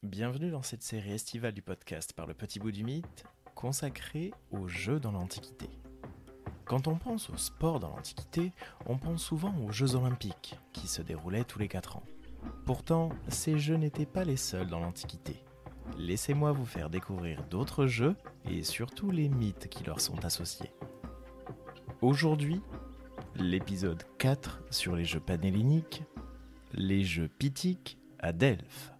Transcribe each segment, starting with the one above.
Bienvenue dans cette série estivale du podcast Par le petit bout du mythe, consacrée aux jeux dans l'Antiquité. Quand on pense au sport dans l'Antiquité, on pense souvent aux Jeux Olympiques, qui se déroulaient tous les 4 ans. Pourtant, ces jeux n'étaient pas les seuls dans l'Antiquité. Laissez-moi vous faire découvrir d'autres jeux et surtout les mythes qui leur sont associés. Aujourd'hui, l'épisode 4 sur les jeux panhelléniques, les jeux pythiques à Delphes.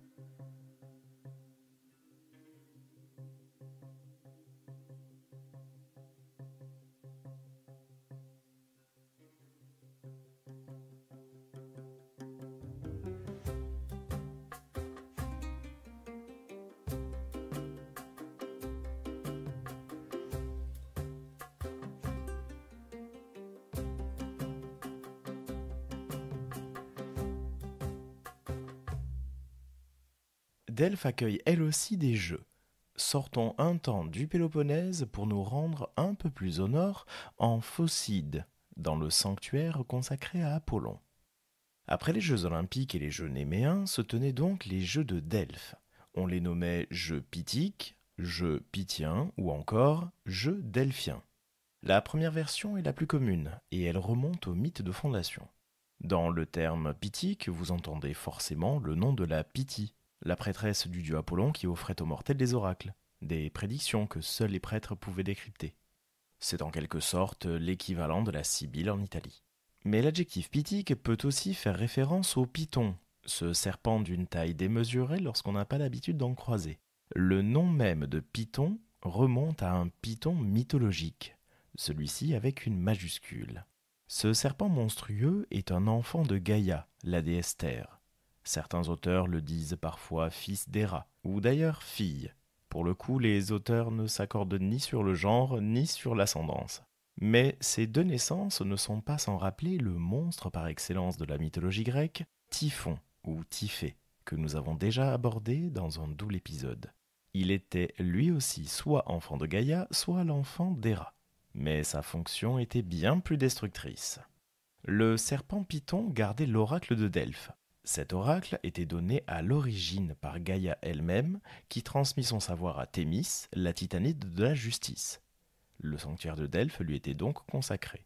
Delphes accueille elle aussi des jeux. Sortons un temps du Péloponnèse pour nous rendre un peu plus au nord, en Phocide, dans le sanctuaire consacré à Apollon. Après les Jeux olympiques et les Jeux néméens se tenaient donc les Jeux de Delphes. On les nommait Jeux pythiques, Jeux pythiens ou encore Jeux delphiens. La première version est la plus commune et elle remonte au mythe de fondation. Dans le terme pythique, vous entendez forcément le nom de la Pythie, la prêtresse du dieu Apollon qui offrait aux mortels des oracles, des prédictions que seuls les prêtres pouvaient décrypter. C'est en quelque sorte l'équivalent de la Sibylle en Italie. Mais l'adjectif pythique peut aussi faire référence au python, ce serpent d'une taille démesurée lorsqu'on n'a pas l'habitude d'en croiser. Le nom même de python remonte à un python mythologique, celui-ci avec une majuscule. Ce serpent monstrueux est un enfant de Gaïa, la déesse Terre. Certains auteurs le disent parfois fils d'Héra, ou d'ailleurs fille. Pour le coup, les auteurs ne s'accordent ni sur le genre, ni sur l'ascendance. Mais ces deux naissances ne sont pas sans rappeler le monstre par excellence de la mythologie grecque, Typhon, ou Typhée, que nous avons déjà abordé dans un double épisode. Il était lui aussi soit enfant de Gaïa, soit l'enfant d'Héra. Mais sa fonction était bien plus destructrice. Le serpent Python gardait l'oracle de Delphes. Cet oracle était donné à l'origine par Gaïa elle-même, qui transmit son savoir à Thémis, la titanide de la justice. Le sanctuaire de Delphes lui était donc consacré.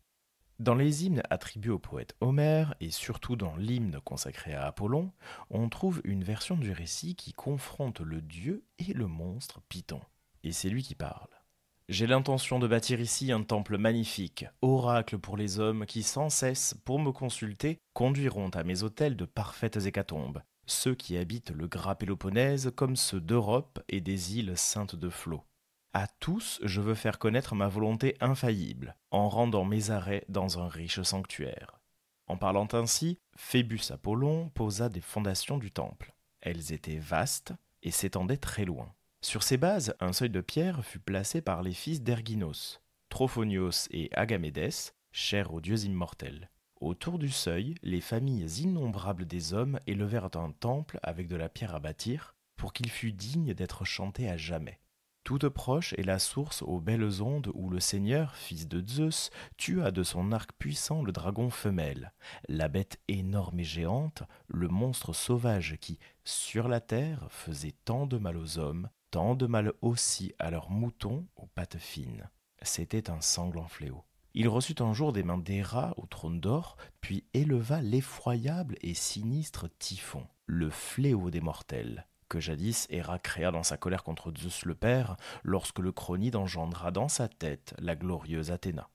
Dans les hymnes attribués au poète Homère, et surtout dans l'hymne consacré à Apollon, on trouve une version du récit qui confronte le dieu et le monstre Python. Et c'est lui qui parle. J'ai l'intention de bâtir ici un temple magnifique, oracle pour les hommes qui sans cesse, pour me consulter, conduiront à mes autels de parfaites hécatombes, ceux qui habitent le gras Péloponnèse comme ceux d'Europe et des îles saintes de flot. À tous, je veux faire connaître ma volonté infaillible, en rendant mes arrêts dans un riche sanctuaire. En parlant ainsi, Phébus Apollon posa des fondations du temple. Elles étaient vastes et s'étendaient très loin. Sur ces bases, un seuil de pierre fut placé par les fils d'Erginos, Trophonios et Agamédès, chers aux dieux immortels. Autour du seuil, les familles innombrables des hommes élevèrent un temple avec de la pierre à bâtir, pour qu'il fût digne d'être chanté à jamais. Toute proche est la source aux belles ondes où le Seigneur, fils de Zeus, tua de son arc puissant le dragon femelle, la bête énorme et géante, le monstre sauvage qui, sur la terre, faisait tant de mal aux hommes, tant de mal aussi à leurs moutons aux pattes fines. C'était un sanglant fléau. Il reçut un jour des mains d'Héra au trône d'or, puis éleva l'effroyable et sinistre Typhon, le fléau des mortels, que jadis Héra créa dans sa colère contre Zeus le Père, lorsque le Chronide engendra dans sa tête la glorieuse Athéna.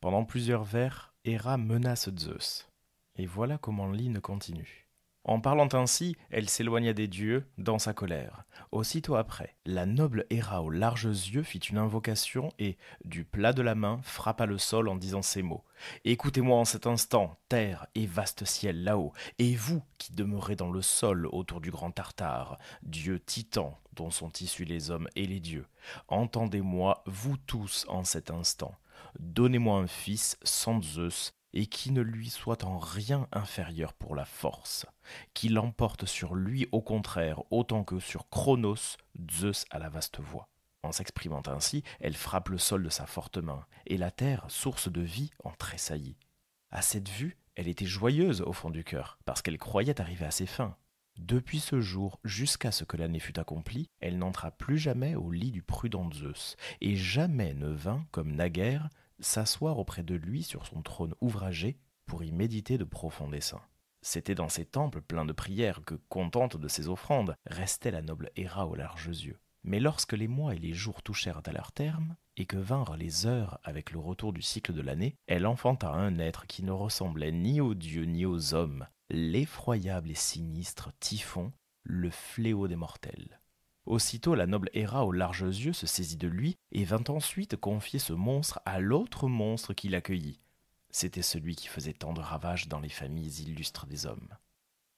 Pendant plusieurs vers, Héra menace Zeus. Et voilà comment l'hymne continue. En parlant ainsi, elle s'éloigna des dieux dans sa colère. Aussitôt après, la noble Héra aux larges yeux fit une invocation et, du plat de la main, frappa le sol en disant ces mots. « Écoutez-moi en cet instant, terre et vaste ciel là-haut, et vous qui demeurez dans le sol autour du grand Tartare, dieu titan dont sont issus les hommes et les dieux. Entendez-moi, vous tous, en cet instant. Donnez-moi un fils sans Zeus, et qui ne lui soit en rien inférieur pour la force, qui l'emporte sur lui au contraire autant que sur Cronos, Zeus à la vaste voix. » En s'exprimant ainsi, elle frappe le sol de sa forte main, et la terre, source de vie, en tressaillit. À cette vue, elle était joyeuse au fond du cœur, parce qu'elle croyait arriver à ses fins. Depuis ce jour, jusqu'à ce que l'année fût accomplie, elle n'entra plus jamais au lit du prudent Zeus, et jamais ne vint, comme naguère, s'asseoir auprès de lui sur son trône ouvragé pour y méditer de profonds desseins. C'était dans ces temples pleins de prières que, contente de ses offrandes, restait la noble Héra aux larges yeux. Mais lorsque les mois et les jours touchèrent à leur terme, et que vinrent les heures avec le retour du cycle de l'année, elle enfanta un être qui ne ressemblait ni aux dieux ni aux hommes, l'effroyable et sinistre Typhon, le fléau des mortels. Aussitôt la noble Héra aux larges yeux se saisit de lui et vint ensuite confier ce monstre à l'autre monstre qui l'accueillit. C'était celui qui faisait tant de ravages dans les familles illustres des hommes.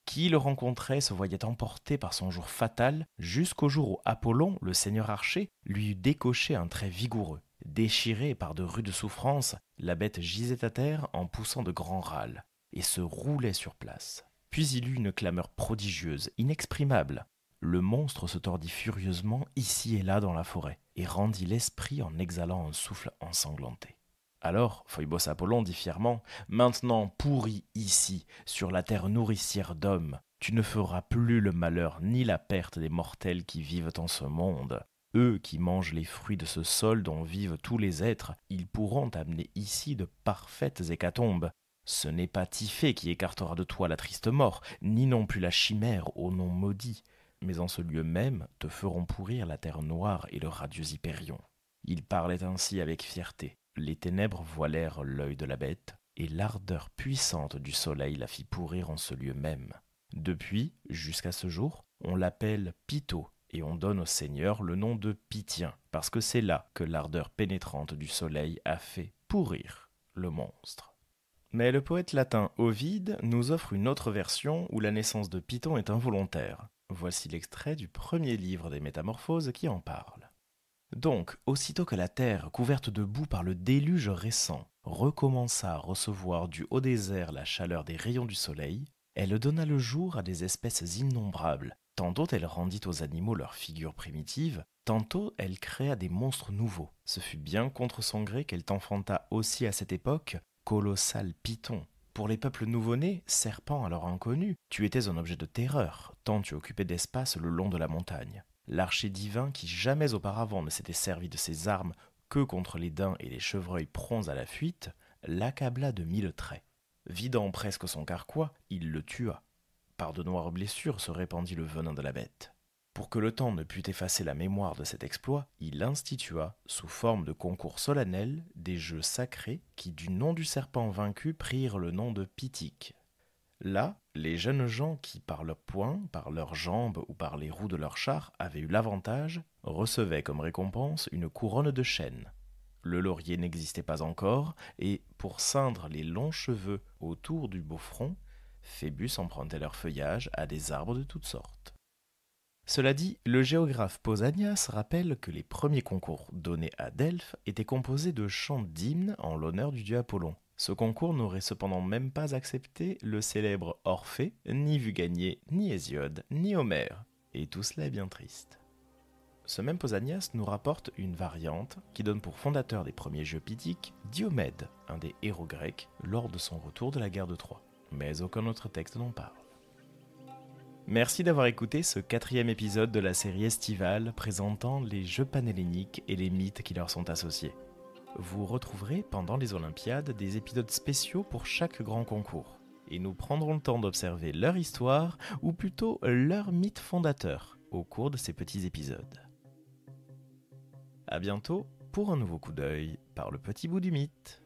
Qui le rencontrait se voyait emporté par son jour fatal jusqu'au jour où Apollon, le seigneur archer, lui eut décoché un trait vigoureux. Déchirée par de rudes souffrances, la bête gisait à terre en poussant de grands râles et se roulait sur place. Puis il eut une clameur prodigieuse, inexprimable. Le monstre se tordit furieusement ici et là dans la forêt et rendit l'esprit en exhalant un souffle ensanglanté. Alors Phoebos Apollon dit fièrement « Maintenant pourri ici, sur la terre nourricière d'hommes, tu ne feras plus le malheur ni la perte des mortels qui vivent en ce monde. Eux qui mangent les fruits de ce sol dont vivent tous les êtres, ils pourront amener ici de parfaites hécatombes. Ce n'est pas Typhée qui écartera de toi la triste mort, ni non plus la chimère au nom maudit, mais en ce lieu même te feront pourrir la terre noire et le radieux Hypérion. » Il parlait ainsi avec fierté. Les ténèbres voilèrent l'œil de la bête, et l'ardeur puissante du soleil la fit pourrir en ce lieu même. Depuis, jusqu'à ce jour, on l'appelle Pytho, et on donne au seigneur le nom de Pythien, parce que c'est là que l'ardeur pénétrante du soleil a fait pourrir le monstre. Mais le poète latin Ovide nous offre une autre version où la naissance de Python est involontaire. Voici l'extrait du premier livre des Métamorphoses qui en parle. Donc, aussitôt que la terre, couverte de boue par le déluge récent, recommença à recevoir du haut des airs la chaleur des rayons du soleil, elle donna le jour à des espèces innombrables. Tantôt elle rendit aux animaux leur figure primitive, tantôt elle créa des monstres nouveaux. Ce fut bien contre son gré qu'elle t'enfanta aussi à cette époque colossal Python. Pour les peuples nouveau-nés, serpent alors inconnu, tu étais un objet de terreur, tant tu occupais d'espace le long de la montagne. L'archer divin, qui jamais auparavant ne s'était servi de ses armes que contre les daims et les chevreuils prompts à la fuite, l'accabla de 1000 traits. Vidant presque son carquois, il le tua. Par de noires blessures se répandit le venin de la bête. Pour que le temps ne pût effacer la mémoire de cet exploit, il institua, sous forme de concours solennel, des jeux sacrés qui, du nom du serpent vaincu, prirent le nom de Pythique. Là, les jeunes gens qui, par leurs poings, par leurs jambes ou par les roues de leurs chars, avaient eu l'avantage, recevaient comme récompense une couronne de chêne. Le laurier n'existait pas encore, et, pour ceindre les longs cheveux autour du beau front, Phébus empruntait leur feuillage à des arbres de toutes sortes. Cela dit, le géographe Pausanias rappelle que les premiers concours donnés à Delphes étaient composés de chants d'hymnes en l'honneur du dieu Apollon. Ce concours n'aurait cependant même pas accepté le célèbre Orphée, ni vu gagner ni Hésiode, ni Homère. Et tout cela est bien triste. Ce même Pausanias nous rapporte une variante qui donne pour fondateur des premiers jeux pythiques Diomède, un des héros grecs, lors de son retour de la guerre de Troie. Mais aucun autre texte n'en parle. Merci d'avoir écouté ce 4e épisode de la série estivale présentant les jeux panhelléniques et les mythes qui leur sont associés. Vous retrouverez pendant les Olympiades des épisodes spéciaux pour chaque grand concours. Et nous prendrons le temps d'observer leur histoire, ou plutôt leur mythe fondateur, au cours de ces petits épisodes. À bientôt pour un nouveau coup d'œil par le petit bout du mythe.